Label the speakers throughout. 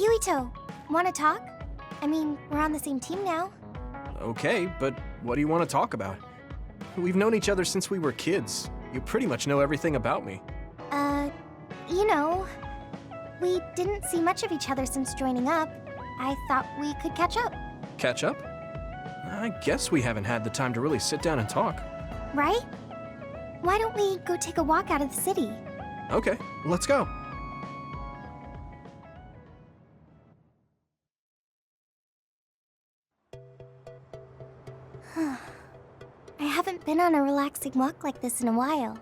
Speaker 1: Yuito, wanna talk? I mean, we're on the same team now.
Speaker 2: Okay, but what do you want to talk about? We've known each other since we were kids. You pretty much know everything about me.
Speaker 1: You know, we didn't see much of each other since joining up. I thought we could catch up,
Speaker 2: Catch up? I guess we haven't had the time to really sit down and talk.
Speaker 1: right? Why don't we go take a walk out of the city?
Speaker 2: Okay, let's go.
Speaker 1: I haven't been on a relaxing walk like this in a while.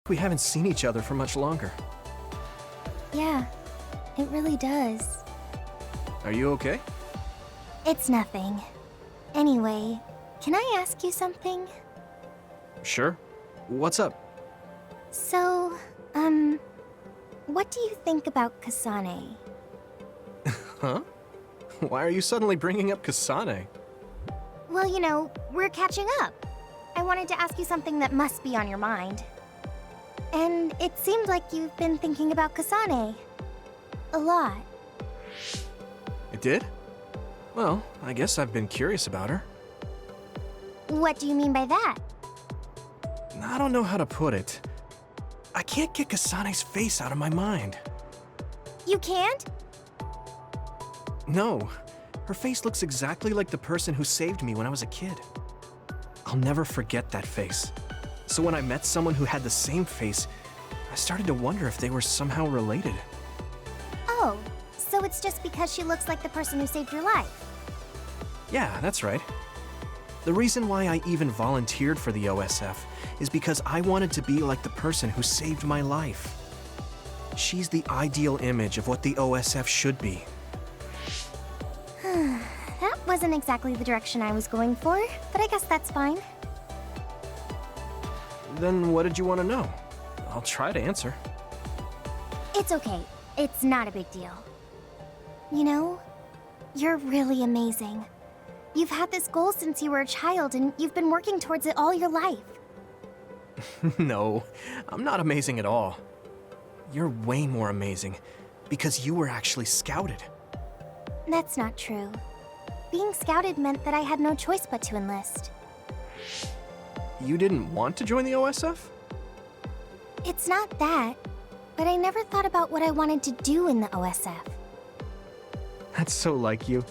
Speaker 2: We haven't seen each other for much longer.
Speaker 1: Yeah, it really does.
Speaker 2: Are you okay?
Speaker 1: It's nothing. Anyway, can I ask you something?
Speaker 2: Sure. What's up?
Speaker 1: So, what do you think about Kasane?
Speaker 2: Huh? Why are you suddenly bringing up Kasane?
Speaker 1: Well, you know, we're catching up. I wanted to ask you something that must be on your mind. And it seemed like you've been thinking about Kasane. A lot.
Speaker 2: It did? Well, I guess I've been curious about her.
Speaker 1: What do you mean by that?
Speaker 2: I don't know how to put it. I can't get Kasane's face out of my mind.
Speaker 1: You can't?
Speaker 2: No. Her face looks exactly like the person who saved me when I was a kid. I'll never forget that face. So when I met someone who had the same face, I started to wonder if they were somehow related.
Speaker 1: Oh, so it's just because she looks like the person who saved your life.
Speaker 2: Yeah, that's right. The reason why I even volunteered for the OSF is because I wanted to be like the person who saved my life. She's the ideal image of what the OSF should be.
Speaker 1: That wasn't exactly the direction I was going for, but I guess that's fine.
Speaker 2: Then what did you want to know? I'll try to answer.
Speaker 1: It's okay. It's not a big deal. You know, you're really amazing. You've had this goal since you were a child, and you've been working towards it all your life.
Speaker 2: No, I'm not amazing at all. You're way more amazing, because you were actually scouted.
Speaker 1: That's not true. Being scouted meant that I had no choice but to enlist.
Speaker 2: You didn't want to join the OSF?
Speaker 1: It's not that, but I never thought about what I wanted to do in the OSF.
Speaker 2: That's so like you.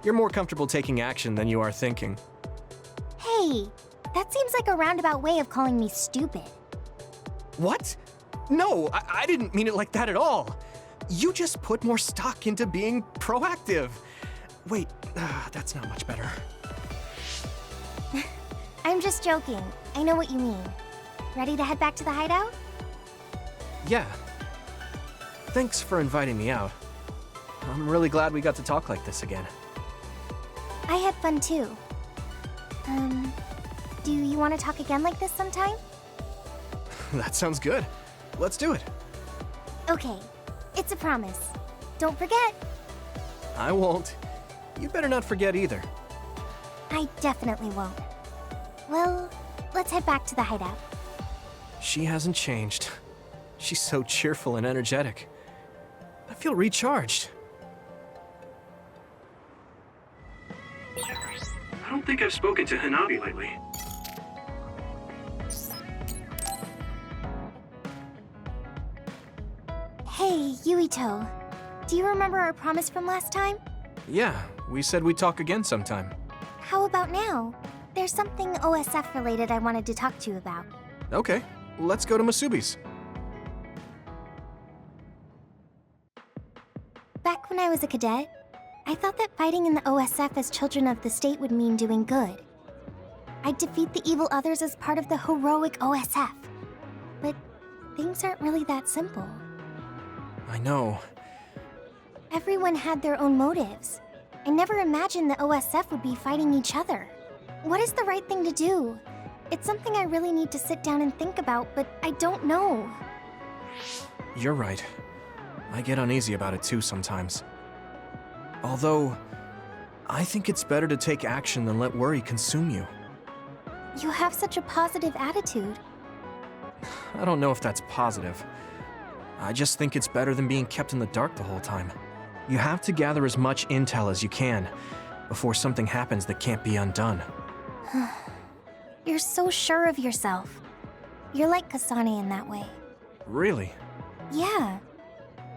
Speaker 2: You're more comfortable taking action than you are thinking.
Speaker 1: Hey, that seems like a roundabout way of calling me stupid.
Speaker 2: What? No, I didn't mean it like that at all. You just put more stock into being proactive. Wait, that's not much better.
Speaker 1: I'm just joking. I know what you mean. Ready to head back to the hideout?
Speaker 2: Yeah. Thanks for inviting me out. I'm really glad we got to talk like this again.
Speaker 1: I had fun too. Do you want to talk again like this sometime?
Speaker 2: That sounds good. Let's do it.
Speaker 1: Okay, it's a promise. Don't forget.
Speaker 2: I won't. You better not forget either.
Speaker 1: I definitely won't. Well, let's head back to the hideout.
Speaker 2: She hasn't changed. She's so cheerful and energetic. I feel recharged. I don't think I've spoken to Hanabi lately.
Speaker 1: Hey, Yuito. Do you remember our promise from last time?
Speaker 2: Yeah, we said we'd talk again sometime.
Speaker 1: How about now? There's something OSF related I wanted to talk to you about.
Speaker 2: Okay, let's go to Masubi's.
Speaker 1: Back when I was a cadet, I thought that fighting in the OSF as children of the state would mean doing good. I'd defeat the evil others as part of the heroic OSF. But things aren't really that simple.
Speaker 2: I know.
Speaker 1: Everyone had their own motives. I never imagined the OSF would be fighting each other. What is the right thing to do? It's something I really need to sit down and think about, but I don't know.
Speaker 2: You're right. I get uneasy about it too sometimes. Although, I think it's better to take action than let worry consume you.
Speaker 1: You have such a positive attitude.
Speaker 2: I don't know if that's positive. I just think it's better than being kept in the dark the whole time. You have to gather as much intel as you can before something happens that can't be undone.
Speaker 1: You're so sure of yourself. You're like Kasane in that way.
Speaker 2: Really?
Speaker 1: Yeah.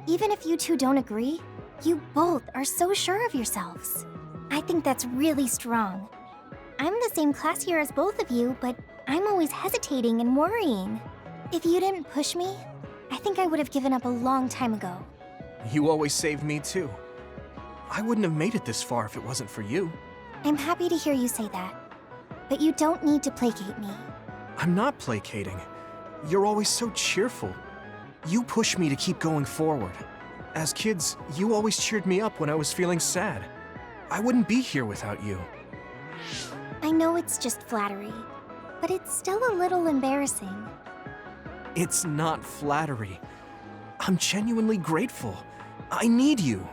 Speaker 1: Even if you two don't agree, you both are so sure of yourselves. I think that's really strong. I'm the same class year as both of you, but I'm always hesitating and worrying. If you didn't push me, I think I would have given up a long time ago.
Speaker 2: You always saved me too. I wouldn't have made it this far if it wasn't for you.
Speaker 1: I'm happy to hear you say that. But you don't need to placate me.
Speaker 2: I'm not placating. You're always so cheerful. You push me to keep going forward. As kids, you always cheered me up when I was feeling sad. I wouldn't be here without you.
Speaker 1: I know it's just flattery, but it's still a little embarrassing.
Speaker 2: It's not flattery. I'm genuinely grateful. I need you.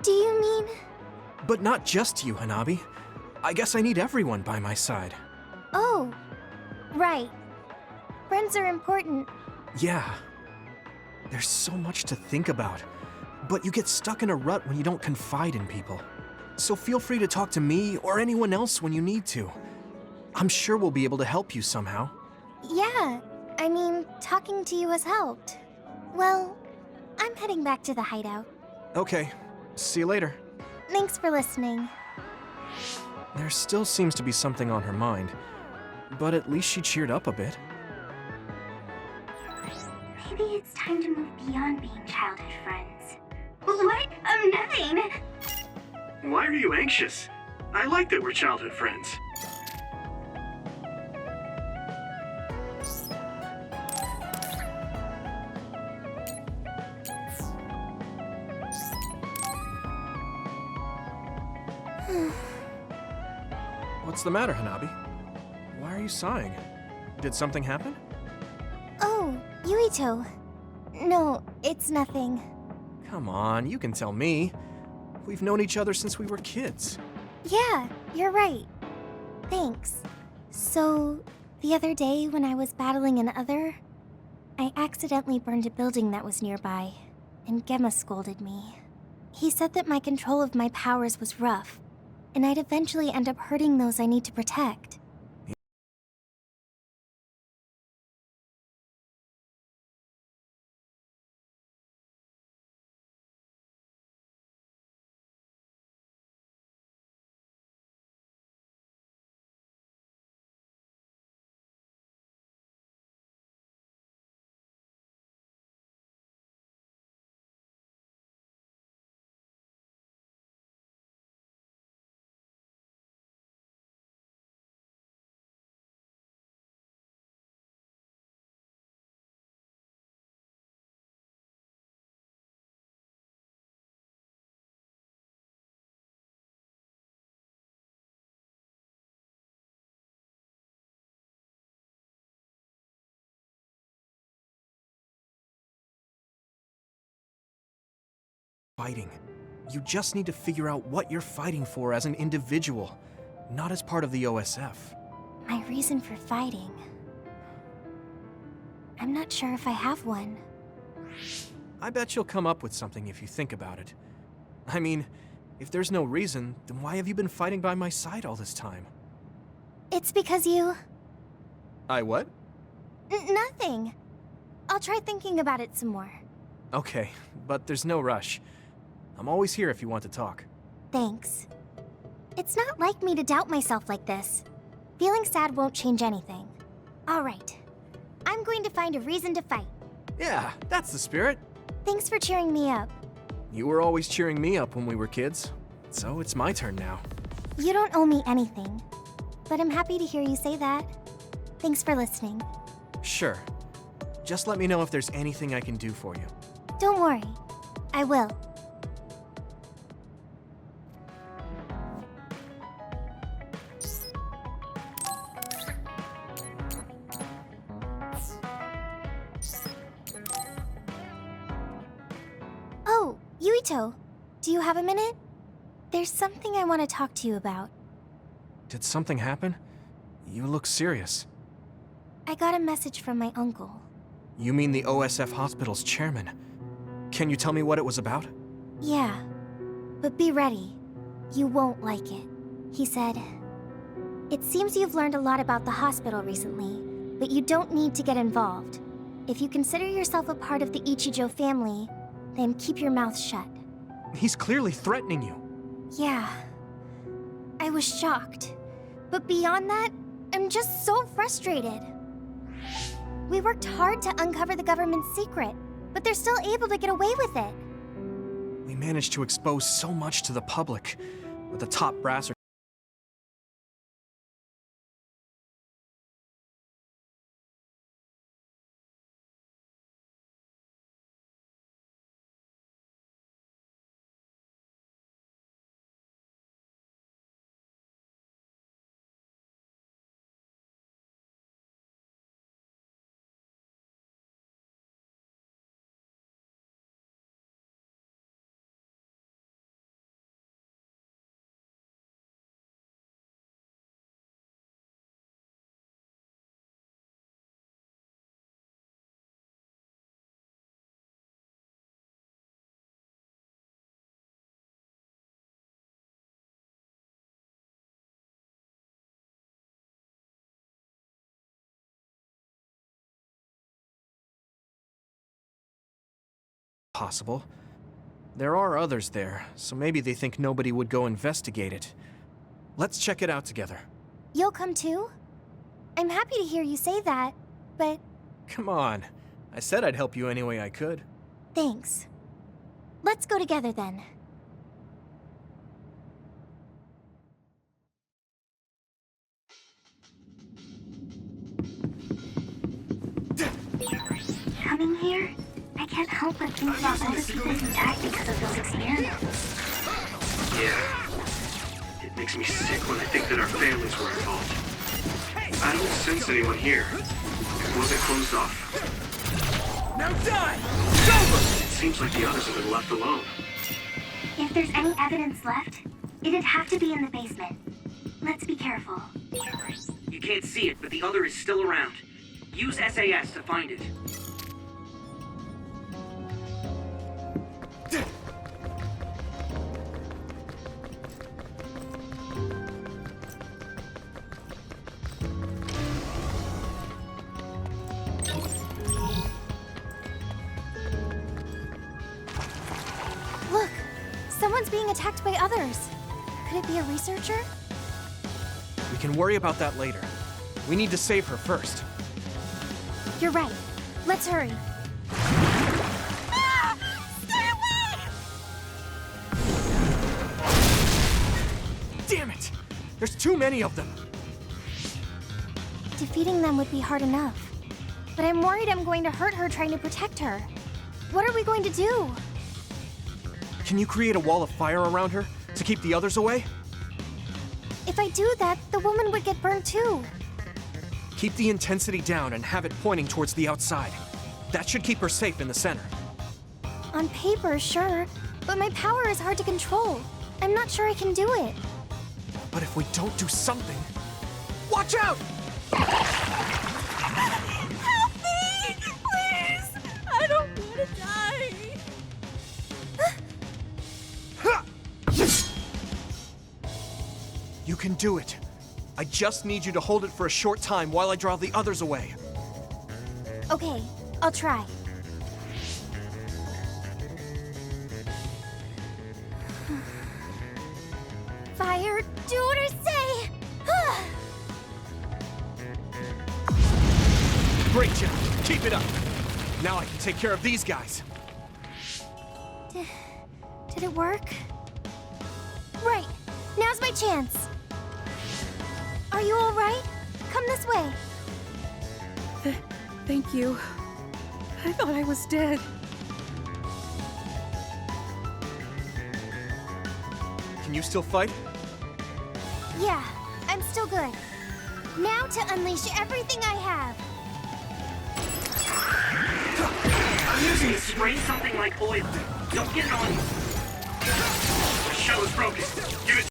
Speaker 1: Do you mean?
Speaker 2: But not just you, Hanabi. I guess I need everyone by my side.
Speaker 1: Oh, right. Friends are important.
Speaker 2: Yeah. There's so much to think about. But you get stuck in a rut when you don't confide in people. So feel free to talk to me or anyone else when you need to. I'm sure we'll be able to help you somehow.
Speaker 1: Yeah, I mean, talking to you has helped. Well, I'm heading back to the hideout.
Speaker 2: Okay, see you later.
Speaker 1: Thanks for listening.
Speaker 2: There still seems to be something on her mind, but at least she cheered up a bit.
Speaker 1: Maybe it's time to move beyond being childhood friends. What? Nothing!
Speaker 2: Why are you anxious? I like that we're childhood friends. What's the matter, Hanabi? Why are you sighing? Did something happen?
Speaker 1: Oh, Yuito. No, it's nothing.
Speaker 2: Come on, you can tell me. We've known each other since we were kids.
Speaker 1: Yeah, you're right. Thanks. So, the other day when I was battling an other, I accidentally burned a building that was nearby, and Gemma scolded me. He said that my control of my powers was rough, and I'd eventually end up hurting those I need to protect.
Speaker 2: Fighting. You just need to figure out what you're fighting for as an individual, not as part of the OSF.
Speaker 1: My reason for fighting. I'm not sure if I have one.
Speaker 2: I bet you'll come up with something if you think about it. I mean, if there's no reason, then why have you been fighting by my side all this time?
Speaker 1: It's because you...
Speaker 2: I what?
Speaker 1: Nothing. I'll try thinking about it some more.
Speaker 2: Okay, but there's no rush. I'm always here if you want to talk.
Speaker 1: Thanks. It's not like me to doubt myself like this. Feeling sad won't change anything. Alright. I'm going to find a reason to fight.
Speaker 2: Yeah, that's the spirit.
Speaker 1: Thanks for cheering me up.
Speaker 2: You were always cheering me up when we were kids, so it's my turn now.
Speaker 1: You don't owe me anything, but I'm happy to hear you say that. Thanks for listening.
Speaker 2: Sure. Just let me know if there's anything I can do for you.
Speaker 1: Don't worry. I will. Oh, Yuito. Do you have a minute? There's something I want to talk to you about.
Speaker 2: Did something happen? You look serious.
Speaker 1: I got a message from my uncle.
Speaker 2: You mean the OSF Hospital's chairman? Can you tell me what it was about?
Speaker 1: Yeah, but be ready. You won't like it. He said, "It seems you've learned a lot about the hospital recently, but you don't need to get involved. If you consider yourself a part of the Ichijo family, then keep your mouth shut."
Speaker 2: He's clearly threatening you.
Speaker 1: Yeah. I was shocked. But beyond that, I'm just so frustrated. We worked hard to uncover the government's secret, but they're still able to get away with it.
Speaker 2: We managed to expose so much to the public, but the top brass are possible. There are others there, so maybe they think nobody would go investigate it. Let's check it out together.
Speaker 1: You'll come too? I'm happy to hear you say that, but
Speaker 2: Come on. I said I'd help you any way I could.
Speaker 1: thanks. Let's go together then.
Speaker 3: Coming here, I can't help but think about all the people who died because of those experiments.
Speaker 4: Yeah. It makes me sick when I think that our families were involved. I don't sense anyone here. It wasn't closed off.
Speaker 2: Now die! It's over!
Speaker 4: It seems like the others have been left alone.
Speaker 3: If there's any evidence left, it'd have to be in the basement. Let's be careful.
Speaker 5: You can't see it, but the other is still around. Use SAS to find it.
Speaker 1: Look! Someone's being attacked by others. Could it be a researcher?
Speaker 2: We can worry about that later. We need to save her first.
Speaker 1: You're right. Let's hurry.
Speaker 2: Damn it! There's too many of them!
Speaker 1: Defeating them would be hard enough. But I'm worried I'm going to hurt her trying to protect her. What are we going to do?
Speaker 2: Can you create a wall of fire around her to keep the others away?
Speaker 1: If I do that, the woman would get burned too.
Speaker 2: Keep the intensity down and have it pointing towards the outside. That should keep her safe in the center.
Speaker 1: On paper, sure, but my power is hard to control. I'm not sure I can do it.
Speaker 2: But if we don't do something... Watch out!
Speaker 6: Help me! Please! I don't want to die!
Speaker 2: You can do it. I just need you to hold it for a short time while I draw the others away.
Speaker 1: Okay, I'll try. Fire, do what I say!
Speaker 2: Great job. Keep it up. Now I can take care of these guys.
Speaker 1: Did it work? Right, now's my chance. Are you alright? Come this way.
Speaker 6: Thank you. I thought I was dead.
Speaker 2: Can you still fight?
Speaker 1: Yeah, I'm still good. Now to unleash everything I have.
Speaker 5: I'm using to spray something like oil. Don't get it on you. The shell is broken. Give it.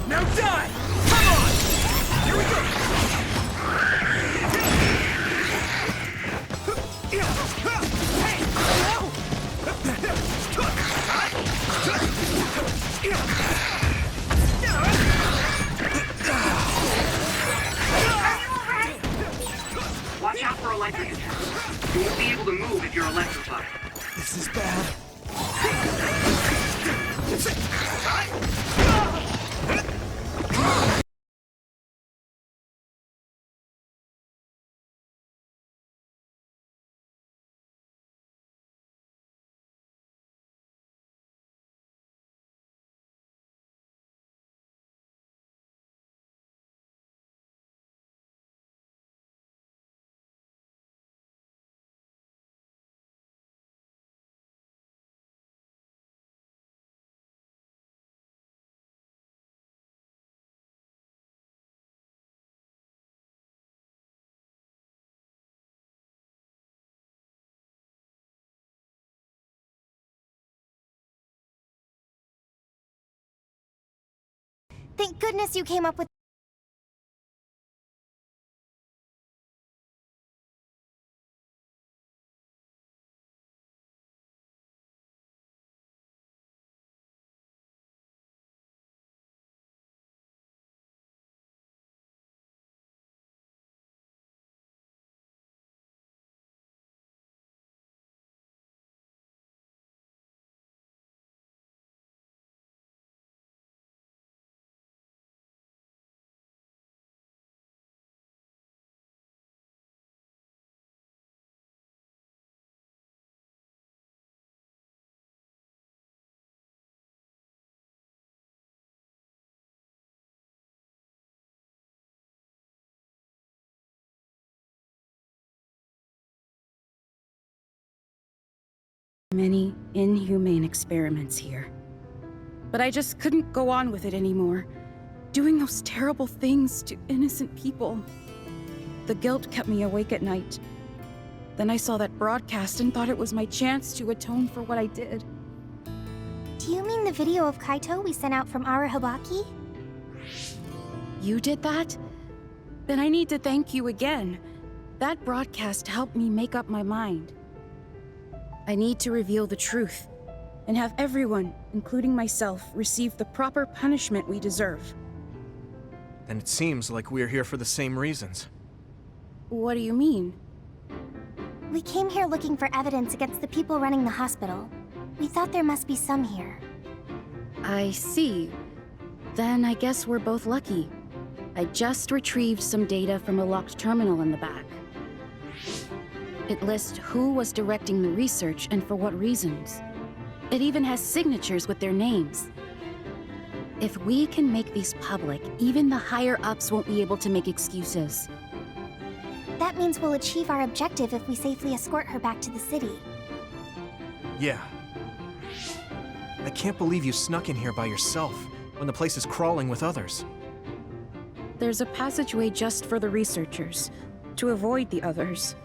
Speaker 2: Now die! Come on! Here we go!
Speaker 5: Watch out for electric attacks. You won't be able to move if you're electrified.
Speaker 2: This is bad.
Speaker 1: Thank goodness you came up with.
Speaker 6: Many inhumane experiments here. But I just couldn't go on with it anymore. Doing those terrible things to innocent people. The guilt kept me awake at night. Then I saw that broadcast and thought it was my chance to atone for what I did.
Speaker 1: Do you mean the video of Kaito we sent out from Arahabaki?
Speaker 6: You did that? Then I need to thank you again. That broadcast helped me make up my mind. I need to reveal the truth, and have everyone, including myself, receive the proper punishment we deserve.
Speaker 2: And it seems like we're here for the same reasons.
Speaker 6: What do you mean?
Speaker 1: We came here looking for evidence against the people running the hospital. We thought there must be some here.
Speaker 6: I see. Then I guess we're both lucky. I just retrieved some data from a locked terminal in the back. It lists who was directing the research and for what reasons. It even has signatures with their names. If we can make these public, even the higher-ups won't be able to make excuses.
Speaker 1: That means we'll achieve our objective if we safely escort her back to the city.
Speaker 2: Yeah. I can't believe you snuck in here by yourself when the place is crawling with others.
Speaker 6: There's a passageway just for the researchers, to avoid the others.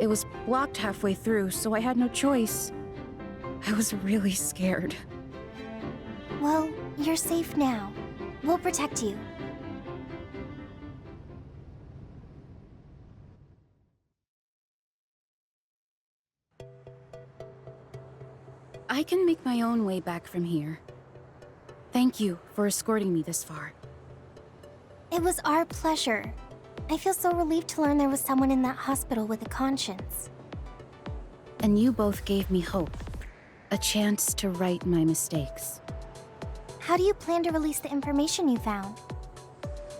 Speaker 6: It was blocked halfway through, so I had no choice. I was really scared.
Speaker 1: Well, you're safe now. We'll protect you.
Speaker 6: I can make my own way back from here. Thank you for escorting me this far.
Speaker 1: It was our pleasure. I feel so relieved to learn there was someone in that hospital with a conscience.
Speaker 6: And you both gave me hope. A chance to right my mistakes.
Speaker 1: How do you plan to release the information you found?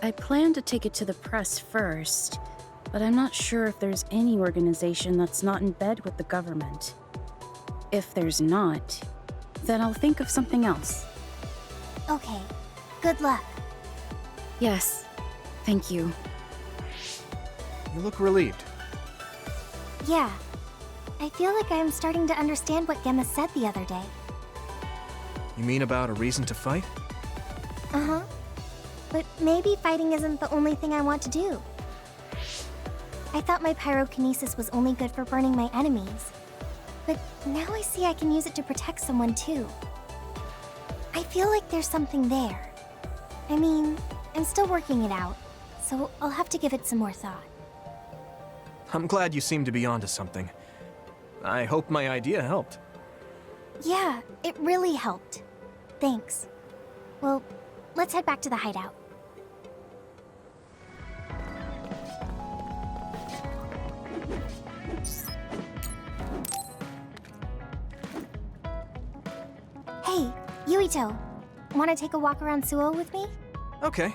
Speaker 6: I plan to take it to the press first, but I'm not sure if there's any organization that's not in bed with the government. If there's not, then I'll think of something else.
Speaker 1: Okay. Good luck.
Speaker 6: Yes, thank you.
Speaker 2: You look relieved.
Speaker 1: Yeah. I feel like I am starting to understand what Gemma said the other day.
Speaker 2: You mean about a reason to fight?
Speaker 1: Uh-huh. But maybe fighting isn't the only thing I want to do. I thought my pyrokinesis was only good for burning my enemies. But now I see I can use it to protect someone too. I feel like there's something there. I mean, I'm still working it out, so I'll have to give it some more thought.
Speaker 2: I'm glad you seem to be onto something. I hope my idea helped.
Speaker 1: Yeah, it really helped. Thanks. Well, let's head back to the hideout. Hey, Yuito. Want to take a walk around Suo with me?
Speaker 2: Okay.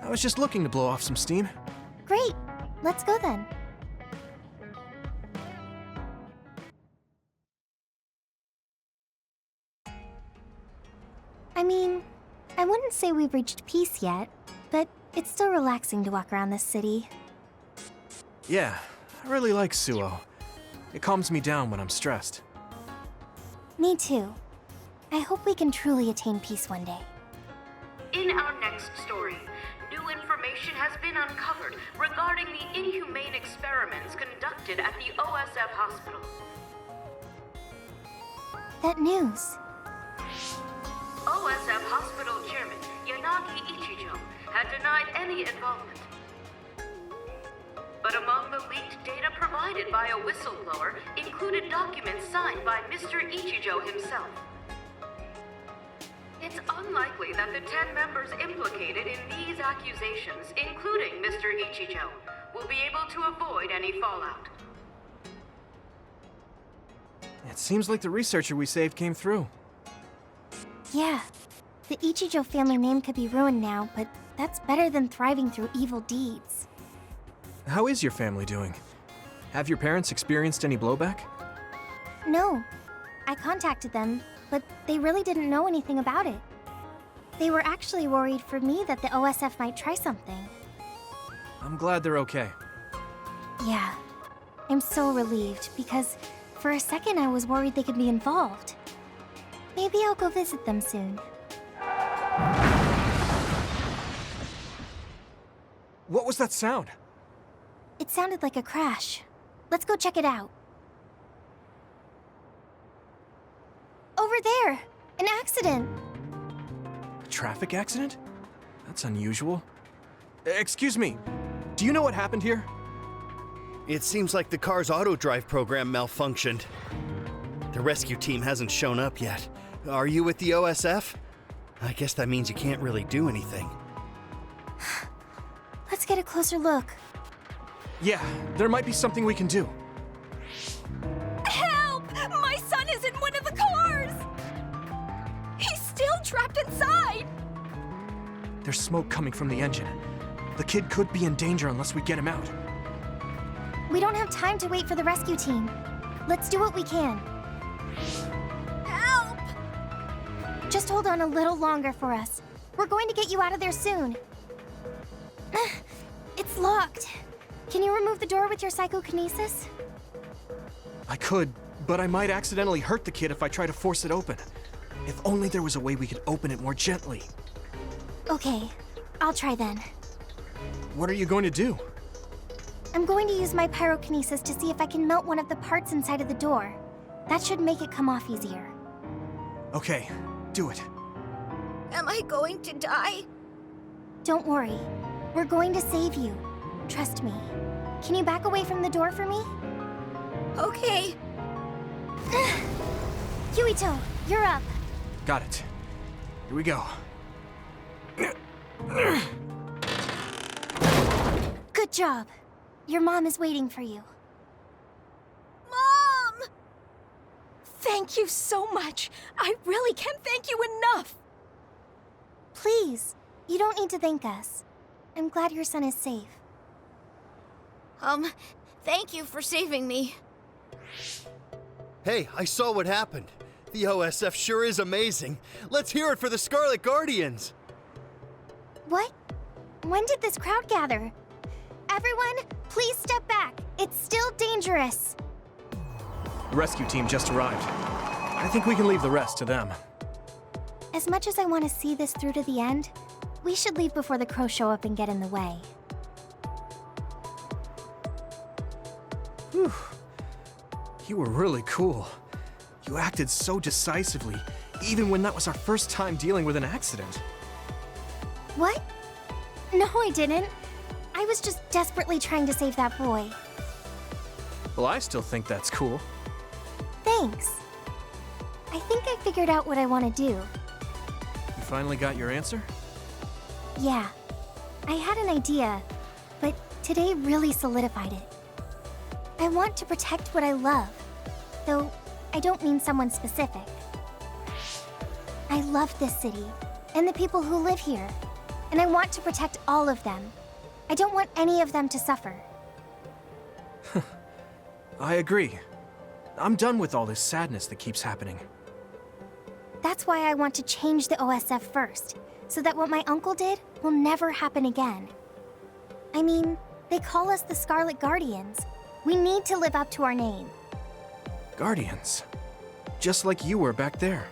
Speaker 2: I was just looking to blow off some steam.
Speaker 1: Great. Let's go then. I mean, I wouldn't say we've reached peace yet, but it's still relaxing to walk around this city.
Speaker 2: Yeah, I really like Suo. It calms me down when I'm stressed.
Speaker 1: Me too. I hope we can truly attain peace one day.
Speaker 7: In our next story, new information has been uncovered regarding the inhumane experiments conducted at the OSF hospital.
Speaker 1: That news.
Speaker 7: OSF hospital chairman Yanagi Ichijo had denied any involvement. But among the leaked data provided by a whistleblower included documents signed by Mr. Ichijo himself. It's unlikely that the 10 members implicated in these accusations, including Mr. Ichijo, will be able to avoid any fallout.
Speaker 2: It seems like the researcher we saved came through.
Speaker 1: Yeah, the Ichijo family name could be ruined now, but that's better than thriving through evil deeds.
Speaker 2: How is your family doing? Have your parents experienced any blowback?
Speaker 1: No, I contacted them, but they really didn't know anything about it. They were actually worried for me that the OSF might try something.
Speaker 2: I'm glad they're okay.
Speaker 1: Yeah, I'm so relieved because for a second I was worried they could be involved. Maybe I'll go visit them soon.
Speaker 2: What was that sound?
Speaker 1: It sounded like a crash. Let's go check it out. Over there! An accident!
Speaker 2: A traffic accident? That's unusual. Excuse me, do you know what happened here?
Speaker 8: It seems like the car's auto-drive program malfunctioned. The rescue team hasn't shown up yet. Are you with the OSF? I guess that means you can't really do anything.
Speaker 1: Let's get a closer look.
Speaker 2: Yeah, there might be something we can do.
Speaker 9: Help! My son is in one of the cars! He's still trapped inside!
Speaker 2: There's smoke coming from the engine. The kid could be in danger unless we get him out.
Speaker 1: We don't have time to wait for the rescue team. Let's do what we can.
Speaker 9: Help!
Speaker 1: Just hold on a little longer for us. We're going to get you out of there soon. It's locked. Can you remove the door with your psychokinesis?
Speaker 2: I could, but I might accidentally hurt the kid if I try to force it open. If only there was a way we could open it more gently.
Speaker 1: Okay, I'll try then.
Speaker 2: What are you going to do?
Speaker 1: I'm going to use my pyrokinesis to see if I can melt one of the parts inside of the door. That should make it come off easier.
Speaker 2: Okay, do it.
Speaker 9: Am I going to die?
Speaker 1: Don't worry. We're going to save you. Trust me. Can you back away from the door for me?
Speaker 9: Okay.
Speaker 1: Yuito, you're up.
Speaker 2: Got it. Here we go.
Speaker 1: Good job. Your mom is waiting for you.
Speaker 9: Mom! Thank you so much. I really can't thank you enough.
Speaker 1: Please, you don't need to thank us. I'm glad your son is safe.
Speaker 9: Thank you for saving me.
Speaker 8: Hey, I saw what happened. The OSF sure is amazing. Let's hear it for the Scarlet Guardians.
Speaker 1: What? When did this crowd gather? Everyone, please step back. It's still dangerous.
Speaker 2: The rescue team just arrived. I think we can leave the rest to them.
Speaker 1: As much as I want to see this through to the end, we should leave before the crows show up and get in the way.
Speaker 2: Whew. You were really cool. You acted so decisively, even when that was our first time dealing with an accident.
Speaker 1: What? No, I didn't. I was just desperately trying to save that boy.
Speaker 2: Well, I still think that's cool.
Speaker 1: Thanks. I think I figured out what I want to do.
Speaker 2: You finally got your answer?
Speaker 1: Yeah. I had an idea, but today really solidified it. I want to protect what I love, though I don't mean someone specific. I love this city, and the people who live here, and I want to protect all of them. I don't want any of them to suffer.
Speaker 2: I agree. I'm done with all this sadness that keeps happening.
Speaker 1: That's why I want to change the OSF first, so that what my uncle did will never happen again. I mean, they call us the Scarlet Guardians. We need to live up to our name.
Speaker 2: Guardians. Just like you were back there.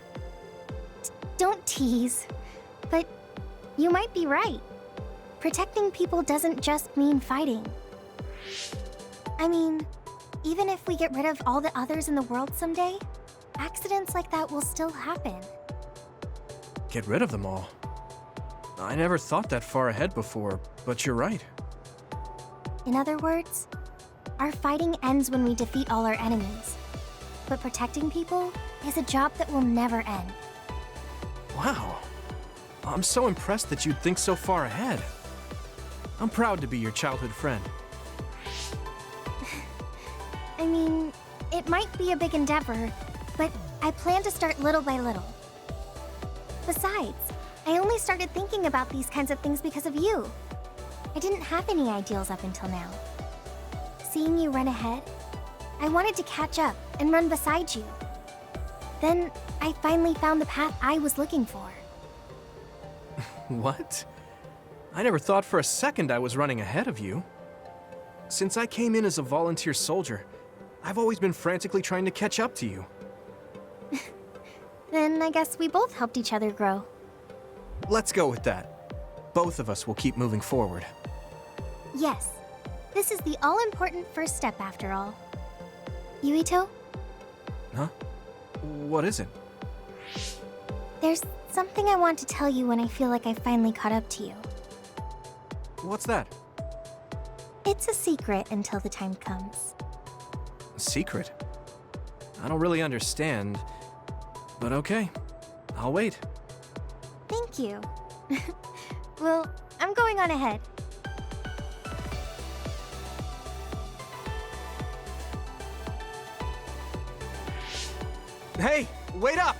Speaker 1: Don't tease. But you might be right. Protecting people doesn't just mean fighting. I mean, even if we get rid of all the others in the world someday, accidents like that will still happen.
Speaker 2: Get rid of them all. I never thought that far ahead before, but you're right.
Speaker 1: In other words, our fighting ends when we defeat all our enemies. But protecting people is a job that will never end.
Speaker 2: Wow. I'm so impressed that you'd think so far ahead. I'm proud to be your childhood friend.
Speaker 1: I mean, it might be a big endeavor, but I plan to start little by little. Besides, I only started thinking about these kinds of things because of you. I didn't have any ideals up until now. Seeing you run ahead, I wanted to catch up and run beside you. Then I finally found the path I was looking for.
Speaker 2: What? I never thought for a second I was running ahead of you. Since I came in as a volunteer soldier, I've always been frantically trying to catch up to you.
Speaker 1: Then I guess we both helped each other grow.
Speaker 2: Let's go with that. Both of us will keep moving forward.
Speaker 1: Yes, this is the all-important first step after all. Yuito,
Speaker 2: Huh? What is it?
Speaker 1: there's something I want to tell you when I feel like I finally caught up to you.
Speaker 2: What's that?
Speaker 1: It's a secret until the time comes.
Speaker 2: A secret? I don't really understand, but okay. I'll wait.
Speaker 1: Thank you. Well, I'm going on ahead.
Speaker 2: Hey, wait up!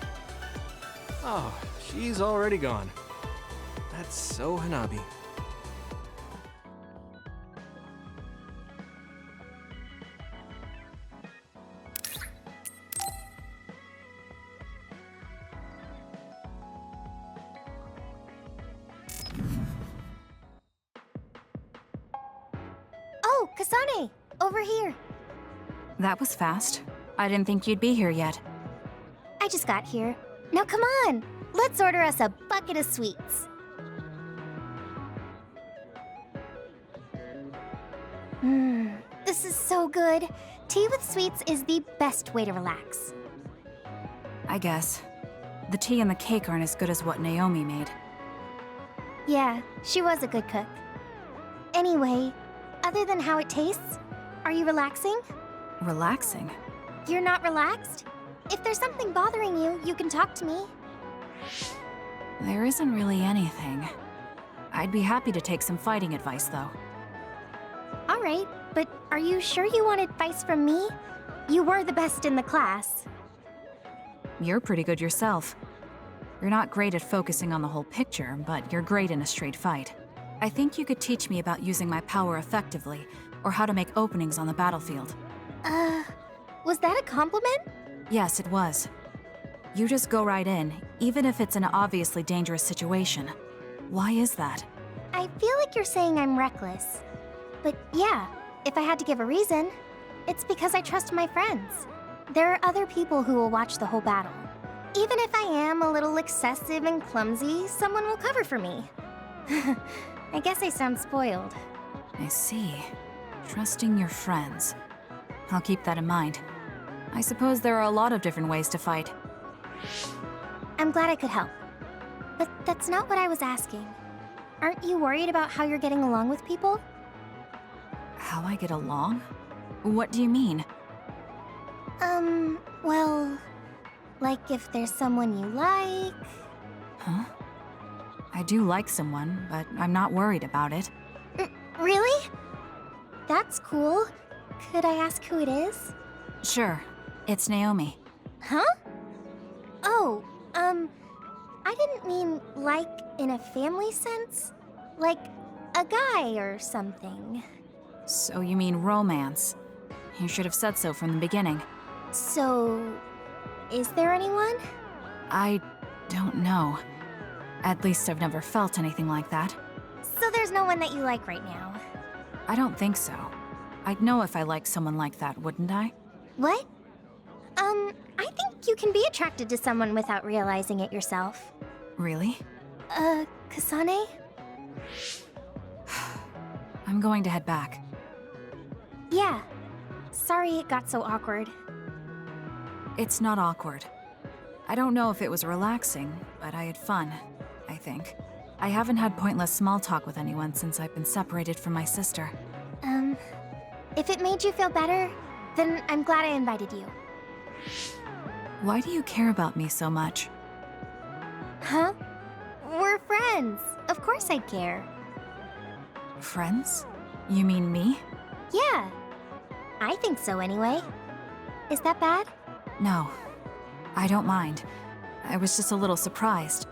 Speaker 2: Oh, she's already gone. That's so Hanabi.
Speaker 1: over here.
Speaker 10: That was fast. I didn't think you'd be here yet.
Speaker 1: I just got here. Now come on, let's order us a bucket of sweets. This is so good. Tea with sweets is the best way to relax.
Speaker 10: I guess. The tea and the cake aren't as good as what Naomi made.
Speaker 1: Yeah, she was a good cook. Anyway, other than how it tastes, are you relaxing?
Speaker 10: Relaxing?
Speaker 1: You're not relaxed? If there's something bothering you, you can talk to me.
Speaker 10: There isn't really anything. I'd be happy to take some fighting advice, though.
Speaker 1: Alright, but are you sure you want advice from me? You were the best in the class.
Speaker 10: You're pretty good yourself. You're not great at focusing on the whole picture, but you're great in a straight fight. I think you could teach me about using my power effectively, or how to make openings on the battlefield.
Speaker 1: Was that a compliment?
Speaker 10: Yes, it was. You just go right in, even if it's an obviously dangerous situation. Why is that?
Speaker 1: I feel like you're saying I'm reckless. But yeah, if I had to give a reason, it's because I trust my friends. There are other people who will watch the whole battle. Even if I am a little excessive and clumsy, someone will cover for me. I guess I sound spoiled.
Speaker 10: I see. Trusting your friends. I'll keep that in mind. I suppose there are a lot of different ways to fight.
Speaker 1: I'm glad I could help. But that's not what I was asking. Aren't you worried about how you're getting along with people?
Speaker 10: How I get along? What do you mean?
Speaker 1: Well, like if there's someone you like...
Speaker 10: Huh? I do like someone, but I'm not worried about it.
Speaker 1: Really? That's cool. Could I ask who it is?
Speaker 10: Sure. It's Naomi.
Speaker 1: Huh? Oh, I didn't mean like in a family sense. Like a guy or something.
Speaker 10: So you mean romance. You should have said so from the beginning.
Speaker 1: So, is there anyone?
Speaker 10: I don't know. At least I've never felt anything like that.
Speaker 1: So there's no one that you like right now?
Speaker 10: I don't think so. I'd know if I liked someone like that, wouldn't I?
Speaker 1: What? I think you can be attracted to someone without realizing it yourself.
Speaker 10: Really?
Speaker 1: Kasane?
Speaker 10: I'm going to head back.
Speaker 1: Yeah. Sorry it got so awkward.
Speaker 10: It's not awkward. I don't know if it was relaxing, but I had fun, I think. I haven't had pointless small talk with anyone since I've been separated from my sister.
Speaker 1: If it made you feel better, then I'm glad I invited you.
Speaker 10: Why do you care about me so much?
Speaker 1: Huh? We're friends. Of course I'd care.
Speaker 10: Friends? You mean me?
Speaker 1: Yeah. I think so anyway. Is that bad?
Speaker 10: No. I don't mind. I was just a little surprised.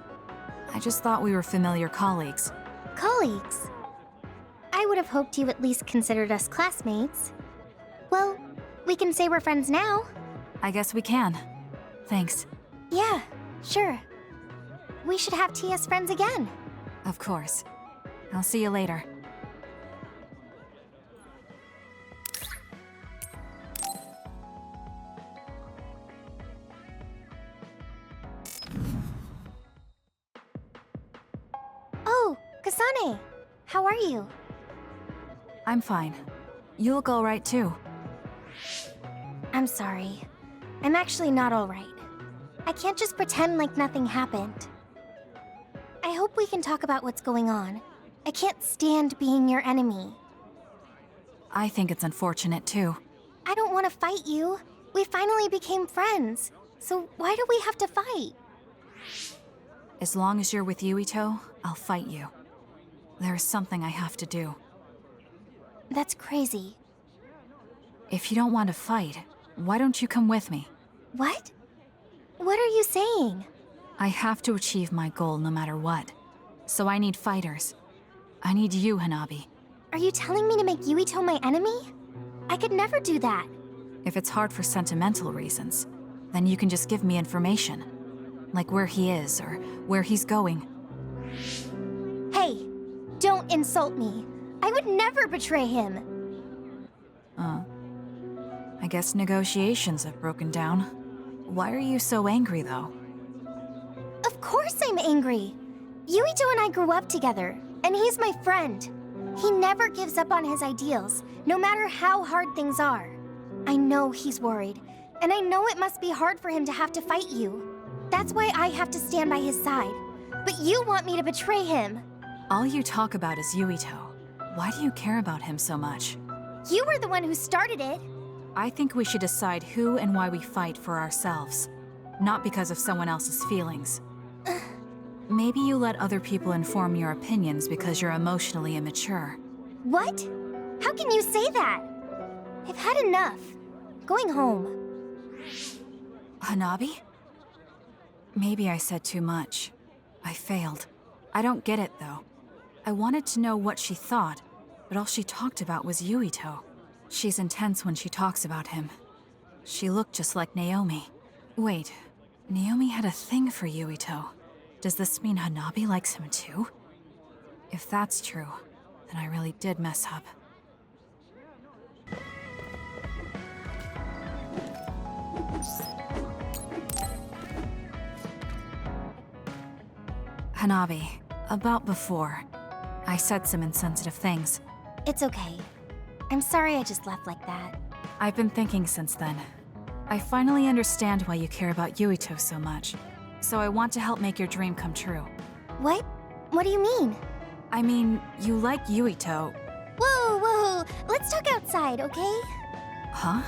Speaker 10: I just thought we were familiar colleagues.
Speaker 1: Colleagues? I would have hoped you at least considered us classmates. Well, we can say we're friends now.
Speaker 10: I guess we can. Thanks.
Speaker 1: Yeah, sure. We should have tea as friends again.
Speaker 10: Of course. I'll see you later.
Speaker 1: Oh, Kasane. How are you?
Speaker 10: I'm fine. You look all right too.
Speaker 1: I'm sorry. I'm actually not all right. I can't just pretend like nothing happened. I hope we can talk about what's going on. I can't stand being your enemy.
Speaker 10: I think it's unfortunate too.
Speaker 1: I don't want to fight you. We finally became friends. So why do we have to fight?
Speaker 10: As long as you're with Yuito, I'll fight you. There's something I have to do.
Speaker 1: That's crazy.
Speaker 10: If you don't want to fight, why don't you come with me?
Speaker 1: What? What are you saying?
Speaker 10: I have to achieve my goal no matter what. So I need fighters. I need you, Hanabi.
Speaker 1: Are you telling me to make Yuito my enemy? I could never do that.
Speaker 10: If it's hard for sentimental reasons, then you can just give me information. Like where he is or where he's going.
Speaker 1: Hey, don't insult me. I would never betray him.
Speaker 10: guess negotiations have broken down. Why are you so angry, though?
Speaker 1: Of course I'm angry. Yuito and I grew up together, and he's my friend. He never gives up on his ideals, no matter how hard things are. I know he's worried, and I know it must be hard for him to have to fight you. That's why I have to stand by his side. But you want me to betray him.
Speaker 10: All you talk about is Yuito. Why do you care about him so much?
Speaker 1: You were the one who started it.
Speaker 10: I think we should decide who and why we fight for ourselves, not because of someone else's feelings. Maybe you let other people inform your opinions because you're emotionally immature.
Speaker 1: What? How can you say that? I've had enough. Going home.
Speaker 10: Hanabi? Maybe I said too much. I failed. I don't get it, though. I wanted to know what she thought, but all she talked about was Yuito. She's intense when she talks about him. She looked just like Naomi. Wait, Naomi had a thing for Yuito. Does this mean Hanabi likes him too? If that's true, then I really did mess up. Hanabi, about before. I said some insensitive things.
Speaker 1: It's okay. I'm sorry I just left like that.
Speaker 10: I've been thinking since then. I finally understand why you care about Yuito so much. So I want to help make your dream come true.
Speaker 1: What? What do you mean?
Speaker 10: I mean, you like Yuito.
Speaker 1: Whoa! Let's talk outside, okay?
Speaker 10: Huh?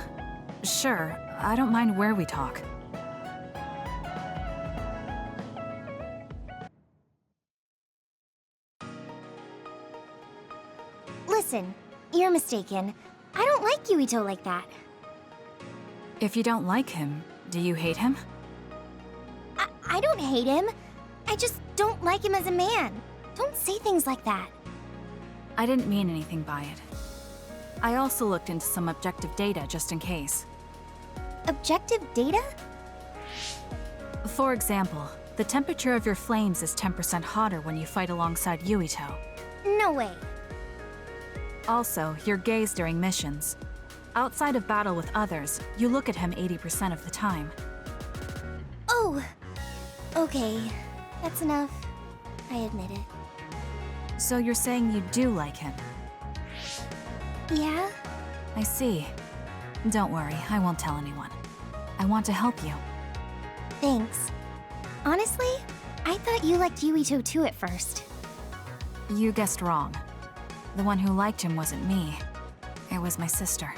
Speaker 10: Sure, I don't mind where we talk.
Speaker 1: Listen, you're mistaken. I don't like Yuito like that.
Speaker 10: If you don't like him, do you hate him?
Speaker 1: I don't hate him. I just don't like him as a man. Don't say things like that.
Speaker 10: I didn't mean anything by it. I also looked into some objective data just in case.
Speaker 1: Objective data?
Speaker 10: For example, the temperature of your flames is 10% hotter when you fight alongside Yuito.
Speaker 1: No way.
Speaker 10: Also, your gaze during missions. Outside of battle with others, you look at him 80% of the time.
Speaker 1: Oh, okay. That's enough. I admit it.
Speaker 10: So you're saying you do like him?
Speaker 1: Yeah?
Speaker 10: I see. Don't worry, I won't tell anyone. I want to help you.
Speaker 1: Thanks. Honestly, I thought you liked Yuito too at first.
Speaker 10: You guessed wrong. The one who liked him wasn't me. It was my sister.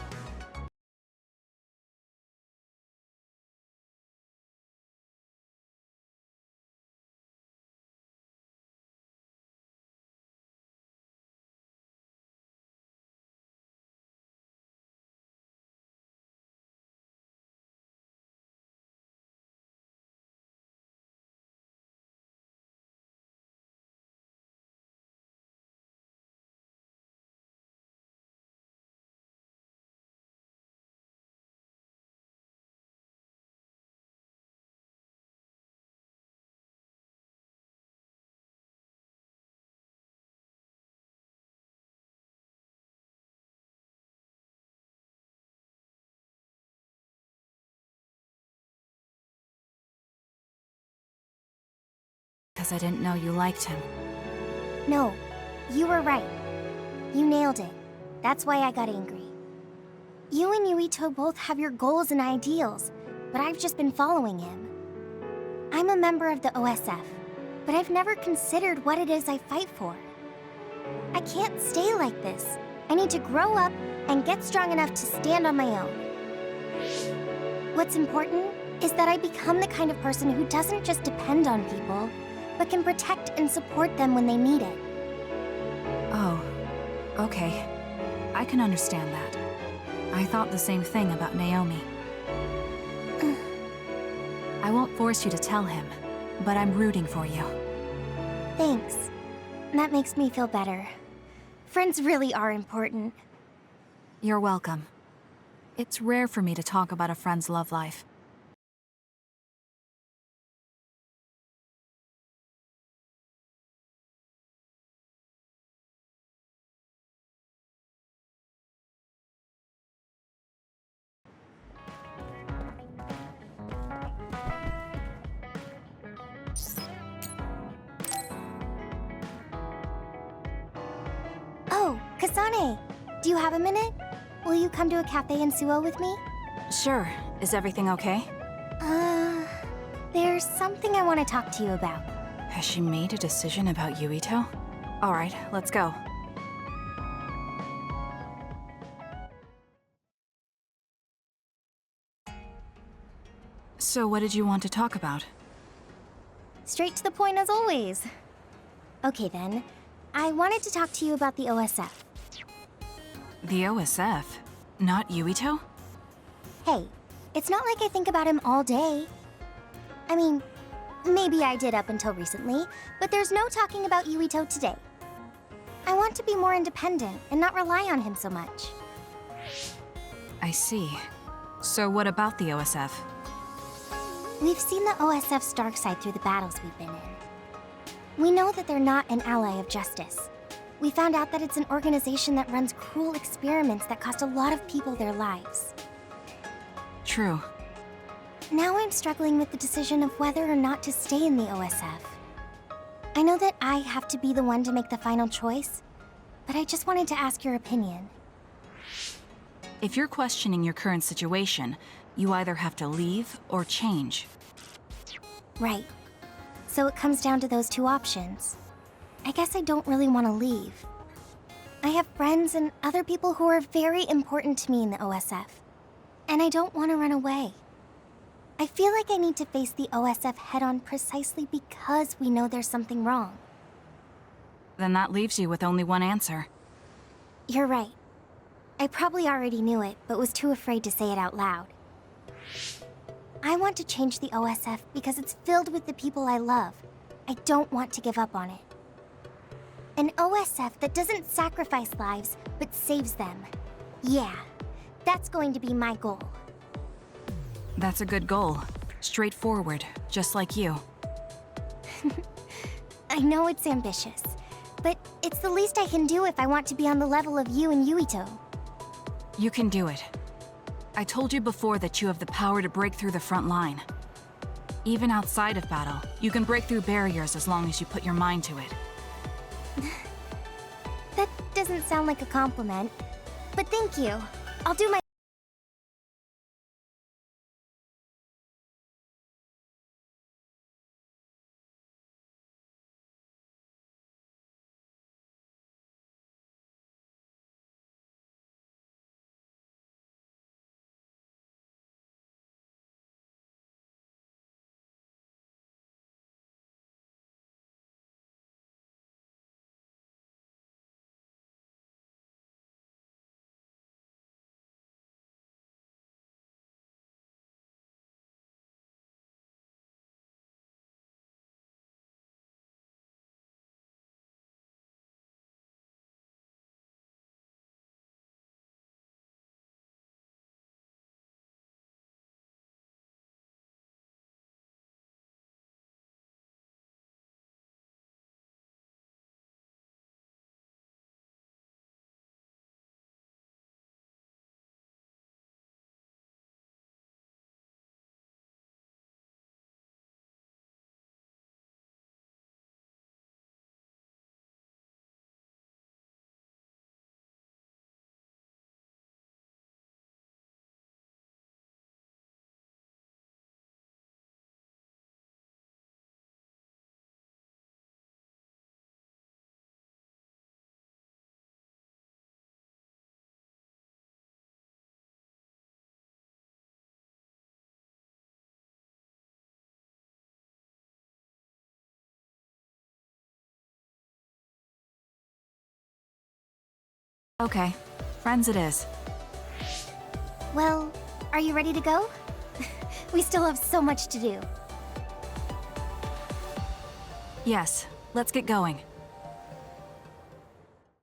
Speaker 10: Because I didn't know you liked him.
Speaker 1: No, you were right. You nailed it. That's why I got angry. You and Yuito both have your goals and ideals, but I've just been following him. I'm a member of the OSF, but I've never considered what it is I fight for. I can't stay like this. I need to grow up and get strong enough to stand on my own. What's important is that I become the kind of person who doesn't just depend on people, but can protect and support them when they need it.
Speaker 10: Oh, okay. I can understand that. I thought the same thing about Naomi. I won't force you to tell him, but I'm rooting for you.
Speaker 1: Thanks. That makes me feel better. Friends really are important.
Speaker 10: You're welcome. It's rare for me to talk about a friend's love life.
Speaker 1: Kasane, do you have a minute? Will you come to a cafe in Suo with me?
Speaker 10: Sure. Is everything okay?
Speaker 1: There's something I want to talk to you about.
Speaker 10: Has she made a decision about Yuito? Alright, let's go. So what did you want to talk about?
Speaker 1: Straight to the point as always. Okay then, I wanted to talk to you about the OSF.
Speaker 10: The OSF? Not Yuito?
Speaker 1: Hey, it's not like I think about him all day. I mean, maybe I did up until recently, but there's no talking about Yuito today. I want to be more independent and not rely on him so much.
Speaker 10: I see. So what about the OSF?
Speaker 1: We've seen the OSF's dark side through the battles we've been in. We know that they're not an ally of justice. We found out that it's an organization that runs cruel experiments that cost a lot of people their lives.
Speaker 10: True.
Speaker 1: Now I'm struggling with the decision of whether or not to stay in the OSF. I know that I have to be the one to make the final choice, but I just wanted to ask your opinion.
Speaker 10: If you're questioning your current situation, you either have to leave or change.
Speaker 1: Right. So it comes down to those two options. I guess I don't really want to leave. I have friends and other people who are very important to me in the OSF, and I don't want to run away. I feel like I need to face the OSF head-on precisely because we know there's something wrong.
Speaker 10: Then that leaves you with only one answer.
Speaker 1: You're right. I probably already knew it, but was too afraid to say it out loud. I want to change the OSF because it's filled with the people I love. I don't want to give up on it. An OSF that doesn't sacrifice lives, but saves them. Yeah, that's going to be my goal.
Speaker 10: That's a good goal. Straightforward, just like you.
Speaker 1: I know it's ambitious, but it's the least I can do if I want to be on the level of you and Yuito.
Speaker 10: You can do it. I told you before that you have the power to break through the front line. Even outside of battle, you can break through barriers as long as you put your mind to it.
Speaker 1: That doesn't sound like a compliment, but thank you. I'll do my...
Speaker 10: Okay, friends it is.
Speaker 1: Well, are you ready to go? We still have so much to do.
Speaker 10: Yes, let's get going.